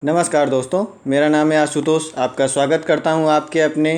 नमस्कार दोस्तों, मेरा नाम है आशुतोष। आपका स्वागत करता हूं आपके अपने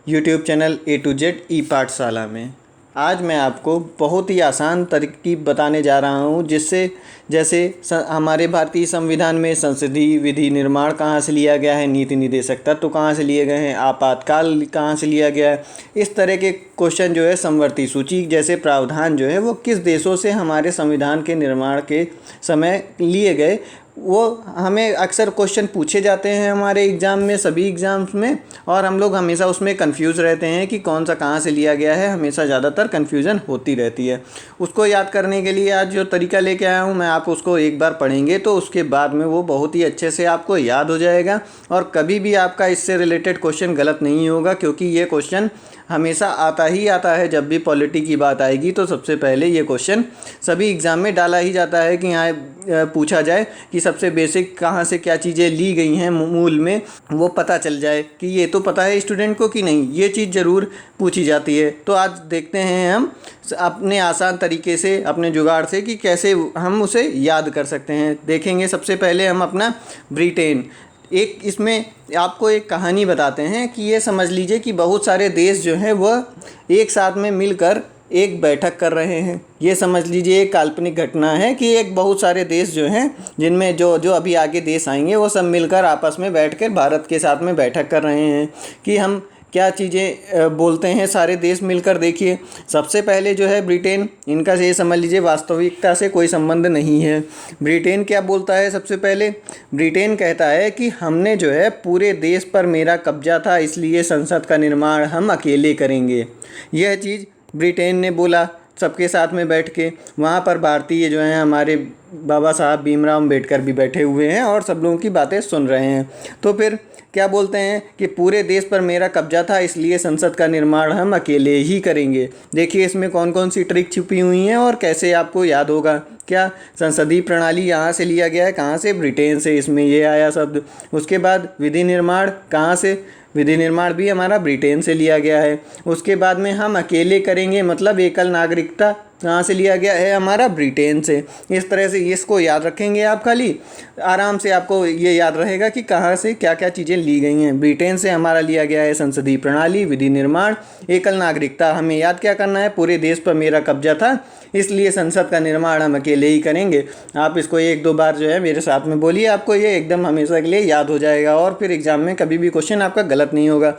YouTube channel A to Z ई पाठशाला में। आज मैं आपको बहुत ही आसान तरकीब बताने जा रहा हूं, जिससे जैसे हमारे भारतीय संविधान में संसदीय विधि निर्माण कहां से लिया गया है, नीति निर्देशक तत्व कहां से लिए गए हैं, आपातकाल कहां से लिया गया है, इस तरह के क्वेश्चन जो है समवर्ती सूची जैसे प्रावधान जो है वो किस देशों से हमारे संविधान के निर्माण के समय लिए गए, वो हमें अक्सर क्वेश्चन पूछे जाते हैं हमारे एग्ज़ाम में, सभी एग्ज़ाम्स में। और हम लोग हमेशा उसमें कंफ्यूज रहते हैं कि कौन सा कहाँ से लिया गया है, हमेशा ज़्यादातर कन्फ्यूज़न होती रहती है। उसको याद करने के लिए आज जो तरीका लेके आया हूँ मैं, आप उसको एक बार पढ़ेंगे तो उसके बाद में वो बहुत ही अच्छे से आपको याद हो जाएगा और कभी भी आपका इससे रिलेटेड क्वेश्चन गलत नहीं होगा, क्योंकि ये क्वेश्चन हमेशा आता ही आता है। जब भी पॉलिटी की बात आएगी तो सबसे पहले ये क्वेश्चन सभी एग्ज़ाम में डाला ही जाता है कि यहाँ पूछा जाए कि सबसे बेसिक कहाँ से क्या चीज़ें ली गई हैं मूल में, वो पता चल जाए कि ये तो पता है स्टूडेंट को कि नहीं, ये चीज़ ज़रूर पूछी जाती है। तो आज देखते हैं हम अपने आसान तरीके से, अपने जुगाड़ से, कि कैसे हम उसे याद कर सकते हैं। देखेंगे सबसे पहले हम अपना ब्रिटेन। एक इसमें आपको एक कहानी बताते हैं कि ये समझ लीजिए कि बहुत सारे देश जो हैं वह एक साथ में मिलकर एक बैठक कर रहे हैं। ये समझ लीजिए एक काल्पनिक घटना है कि एक बहुत सारे देश जो हैं, जिनमें जो जो अभी आगे देश आएंगे वो सब मिलकर आपस में बैठकर भारत के साथ में बैठक कर रहे हैं कि हम क्या चीज़ें बोलते हैं सारे देश मिलकर। देखिए सबसे पहले जो है ब्रिटेन, इनका ये समझ लीजिए वास्तविकता से कोई संबंध नहीं है। ब्रिटेन क्या बोलता है? सबसे पहले ब्रिटेन कहता है कि हमने जो है पूरे देश पर मेरा कब्जा था, इसलिए संसद का निर्माण हम अकेले करेंगे। यह चीज़ ब्रिटेन ने बोला सबके साथ में बैठ के। वहाँ पर भारतीय जो हैं हमारे बाबा साहब भीमराव अम्बेडकर भी बैठे हुए हैं और सब लोगों की बातें सुन रहे हैं। तो फिर क्या बोलते हैं कि पूरे देश पर मेरा कब्जा था, इसलिए संसद का निर्माण हम अकेले ही करेंगे। देखिए इसमें कौन कौन सी ट्रिक छुपी हुई हैं और कैसे आपको याद होगा। क्या संसदीय प्रणाली यहाँ से लिया गया है, कहाँ से? ब्रिटेन से, इसमें ये आया शब्द। उसके बाद विधि निर्माण कहाँ से? विधि निर्माण भी हमारा ब्रिटेन से लिया गया है। उसके बाद में हम अकेले करेंगे, मतलब एकल नागरिकता कहाँ से लिया गया है? हमारा ब्रिटेन से। इस तरह से इसको याद रखेंगे आप, खाली आराम से आपको ये याद रहेगा कि कहाँ से क्या क्या चीज़ें ली गई हैं। ब्रिटेन से हमारा लिया गया है संसदीय प्रणाली, विधि निर्माण, एकल नागरिकता। हमें याद क्या करना है? पूरे देश पर मेरा कब्जा था, इसलिए संसद का निर्माण हम अकेले ही करेंगे। आप इसको एक दो बार जो है मेरे साथ में बोलिए, आपको ये एकदम हमेशा के लिए याद हो जाएगा और फिर एग्ज़ाम में कभी भी क्वेश्चन आपका गलत नहीं होगा।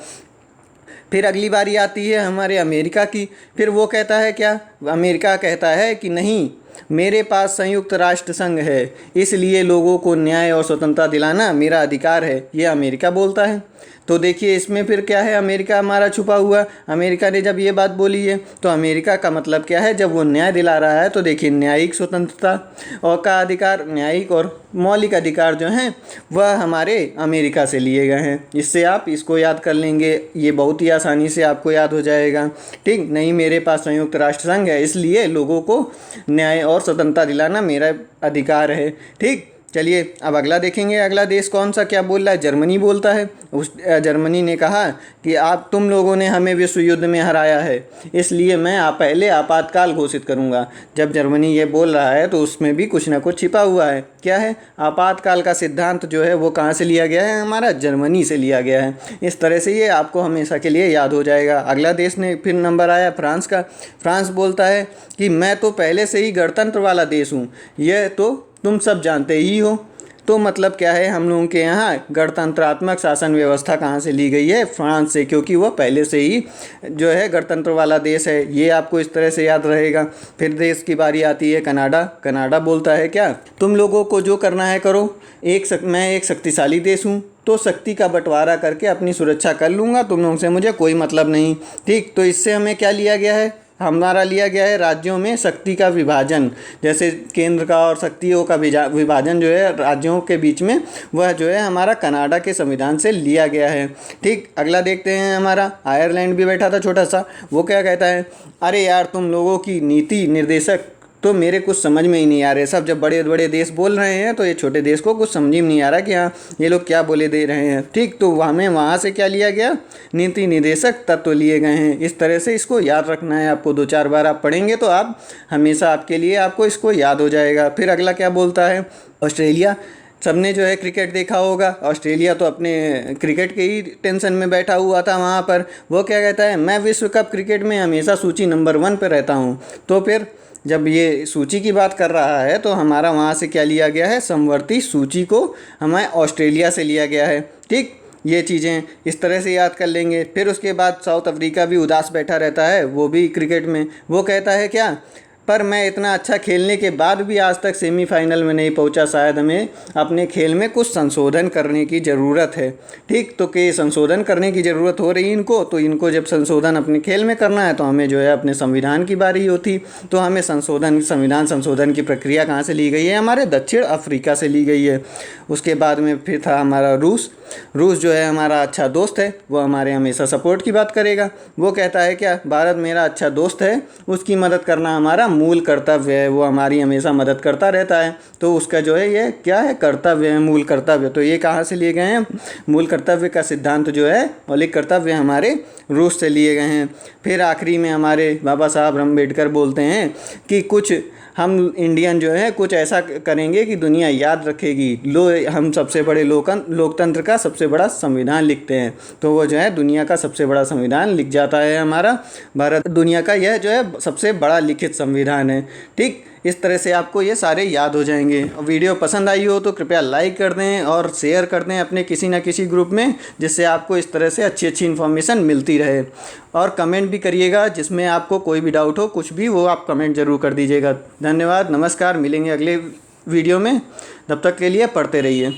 फिर अगली बारी आती है हमारे अमेरिका की। फिर वो कहता है क्या? अमेरिका कहता है कि नहीं, मेरे पास संयुक्त राष्ट्र संघ है, इसलिए लोगों को न्याय और स्वतंत्रता दिलाना मेरा अधिकार है। ये अमेरिका बोलता है। तो देखिए इसमें फिर क्या है, अमेरिका हमारा छुपा हुआ। अमेरिका ने जब ये बात बोली है तो अमेरिका का मतलब क्या है? जब वो न्याय दिला रहा है तो देखिए न्यायिक स्वतंत्रता और का अधिकार, न्यायिक और मौलिक अधिकार जो हैं वह हमारे अमेरिका से लिए गए हैं। इससे आप इसको याद कर लेंगे, ये बहुत ही आसानी से आपको याद हो जाएगा। ठीक, नहीं, मेरे पास संयुक्त राष्ट्र संघ है, इसलिए लोगों को न्याय और स्वतंत्रता दिलाना मेरा अधिकार है। ठीक, चलिए अब अगला देखेंगे। अगला देश कौन सा क्या बोल रहा है? जर्मनी बोलता है। उस जर्मनी ने कहा कि आप तुम लोगों ने हमें विश्व युद्ध में हराया है, इसलिए मैं पहले आपातकाल घोषित करूंगा। जब जर्मनी ये बोल रहा है तो उसमें भी कुछ ना कुछ छिपा हुआ है। क्या है? आपातकाल का सिद्धांत जो है वो कहाँ से लिया गया है? हमारा जर्मनी से लिया गया है। इस तरह से ये आपको हमेशा के लिए याद हो जाएगा। अगला देश ने फिर नंबर आया फ्रांस का। फ्रांस बोलता है कि मैं तो पहले से ही गणतंत्र वाला देश हूँ, यह तो तुम सब जानते ही हो। तो मतलब क्या है, हम लोगों के यहाँ गणतंत्रात्मक शासन व्यवस्था कहाँ से ली गई है? फ्रांस से, क्योंकि वह पहले से ही जो है गणतंत्र वाला देश है। ये आपको इस तरह से याद रहेगा। फिर देश की बारी आती है कनाडा। कनाडा बोलता है क्या? तुम लोगों को जो करना है करो, मैं एक शक्तिशाली देश हूँ, तो शक्ति का बंटवारा करके अपनी सुरक्षा कर लूँगा, तुम लोगों से मुझे कोई मतलब नहीं। ठीक, तो इससे हमें क्या लिया गया है? हमारा लिया गया है राज्यों में शक्ति का विभाजन। जैसे केंद्र का और शक्तियों का विभाजन जो है राज्यों के बीच में, वह जो है हमारा कनाडा के संविधान से लिया गया है। ठीक, अगला देखते हैं। हमारा आयरलैंड भी बैठा था छोटा सा। वो क्या कहता है? अरे यार, तुम लोगों की नीति निर्देशक तो मेरे कुछ समझ में ही नहीं आ रहे। सब जब बड़े बड़े देश बोल रहे हैं तो ये छोटे देश को कुछ समझ में नहीं आ रहा कि हाँ ये लोग क्या बोले दे रहे हैं। ठीक, तो हमें वहाँ से क्या लिया गया? नीति निर्देशक तत्व लिए गए हैं। इस तरह से इसको याद रखना है आपको। दो चार बार आप पढ़ेंगे तो आप हमेशा आपके लिए आपको इसको याद हो जाएगा। फिर अगला क्या बोलता है? ऑस्ट्रेलिया। सबने जो है क्रिकेट देखा होगा। ऑस्ट्रेलिया तो अपने क्रिकेट के ही टेंशन में बैठा हुआ था वहाँ पर। वो क्या कहता है, मैं विश्व कप क्रिकेट में हमेशा सूची नंबर 1 पे रहता हूँ। तो फिर जब ये सूची की बात कर रहा है तो हमारा वहाँ से क्या लिया गया है, समवर्ती सूची को हमें ऑस्ट्रेलिया से लिया गया है। ठीक, ये चीज़ें इस तरह से याद कर लेंगे। फिर उसके बाद साउथ अफ्रीका भी उदास बैठा रहता है, वो भी क्रिकेट में। वो कहता है क्या, पर मैं इतना अच्छा खेलने के बाद भी आज तक सेमीफाइनल में नहीं पहुंचा, शायद हमें अपने खेल में कुछ संशोधन करने की ज़रूरत है। ठीक, तो कि संशोधन करने की ज़रूरत हो रही इनको, तो इनको जब संशोधन अपने खेल में करना है तो हमें जो है अपने संविधान की बारी होती। तो हमें संविधान संशोधन की प्रक्रिया कहाँ से ली गई है, हमारे दक्षिण अफ्रीका से ली गई है। उसके बाद में फिर था हमारा रूस जो है हमारा अच्छा दोस्त है, वो हमारे हमेशा सपोर्ट की बात करेगा। वो कहता है क्या, भारत मेरा अच्छा दोस्त है, उसकी मदद करना हमारा मूल कर्तव्य है, वो हमारी हमेशा मदद करता रहता है। तो उसका जो है ये क्या है, कर्तव्य है, मूल कर्तव्य। तो ये कहाँ से लिए गए हैं, मूल कर्तव्य का सिद्धांत जो है, मौलिक कर्तव्य हमारे रूस से लिए गए हैं। फिर आखिरी में हमारे बाबा साहब अम्बेडकर बोलते हैं कि कुछ हम इंडियन जो है कुछ ऐसा करेंगे कि दुनिया याद रखेगी। हम सबसे बड़े लोकतंत्र का सबसे बड़ा संविधान लिखते हैं। तो वो जो है दुनिया का सबसे बड़ा संविधान लिख जाता है हमारा भारत। दुनिया का यह जो है सबसे बड़ा लिखित संविधान है। ठीक, इस तरह से आपको ये सारे याद हो जाएंगे। वीडियो पसंद आई हो तो कृपया लाइक कर दें और शेयर कर दें अपने किसी न किसी ग्रुप में, जिससे आपको इस तरह से अच्छी अच्छी इन्फॉर्मेशन मिलती रहे। और कमेंट भी करिएगा, जिसमें आपको कोई भी डाउट हो कुछ भी, वो आप कमेंट ज़रूर कर दीजिएगा। धन्यवाद, नमस्कार, मिलेंगे अगले वीडियो में। तब तक के लिए पढ़ते रहिए।